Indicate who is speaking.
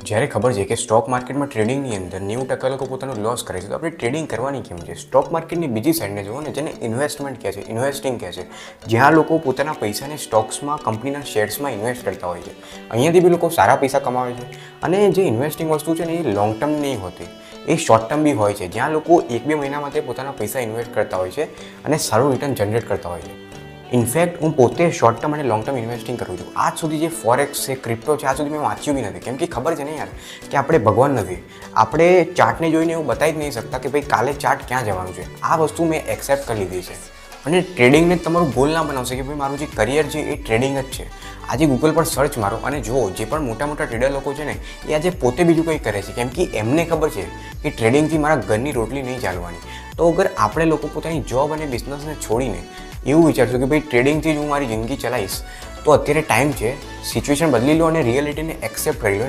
Speaker 1: જ્યારે ખબર છે કે સ્ટોક માર્કેટમાં ટ્રેડિંગની અંદર 90% લોકો પોતાનું લોસ કરે છે, તો આપણે ટ્રેડિંગ કરવાની કેમ છે? સ્ટોક માર્કેટની બીજી સાઈડને જુઓ ને, જેને ઇન્વેસ્ટમેન્ટ કહે છે, ઇન્વેસ્ટિંગ કહે છે, જ્યાં લોકો પોતાના પૈસાને સ્ટોક્સમાં, કંપનીના શેર્સમાં ઇન્વેસ્ટ કરતા હોય છે. અહીંયાથી બી લોકો સારા પૈસા કમાવે છે. અને જે ઇન્વેસ્ટિંગ વસ્તુ છે ને, એ લોંગ ટર્મ નહીં હોતી, એ શોર્ટ ટર્મ બી હોય છે, જ્યાં લોકો 1-2 મહિના માટે પોતાના પૈસા ઇન્વેસ્ટ કરતા હોય છે અને સારું રિટર્ન જનરેટ કરતા હોય છે. ઇનફેક્ટ હું પોતે શોર્ટ ટર્મ અને લોંગ ટર્મ ઇન્વેસ્ટિંગ કરું છું. આજ સુધી જે ફોરેક્સ છે, ક્રિપ્ટો છે, આજ સુધી મેં વાંચ્યું બી નથી, કેમ કે ખબર છે ને યાર કે આપણે ભગવાન નથી. આપણે ચાર્ટને જોઈને એવું બતાવી જ નહીં શકતા કે ભાઈ કાલે ચાર્ટ ક્યાં જવાનું છે. આ વસ્તુ મેં એક્સેપ્ટ કરી લીધી છે. અને ટ્રેડિંગને તમારું ગોલ ના બનાવશે કે ભાઈ મારું જે કરિયર છે એ ટ્રેડિંગ જ છે. આજે ગૂગલ પર સર્ચ મારો અને જુઓ, જે પણ મોટા મોટા ટ્રેડર લોકો છે ને, એ આજે પોતે બીજું કંઈ કરે છે, કેમ કે એમને ખબર છે કે ટ્રેડિંગથી મારા ઘરની રોટલી નહીં ચાલવાની. તો અગર આપણે લોકો પોતાની જોબ અને બિઝનેસને છોડીને એવું વિચારશું કે ભાઈ ટ્રેડિંગથી જ હું મારી જિંદગી ચલાવીશ, તો અત્યારે ટાઈમ છે, સિચ્યુએશન બદલી લો અને રિયાલિટીને એક્સેપ્ટ કરી લો.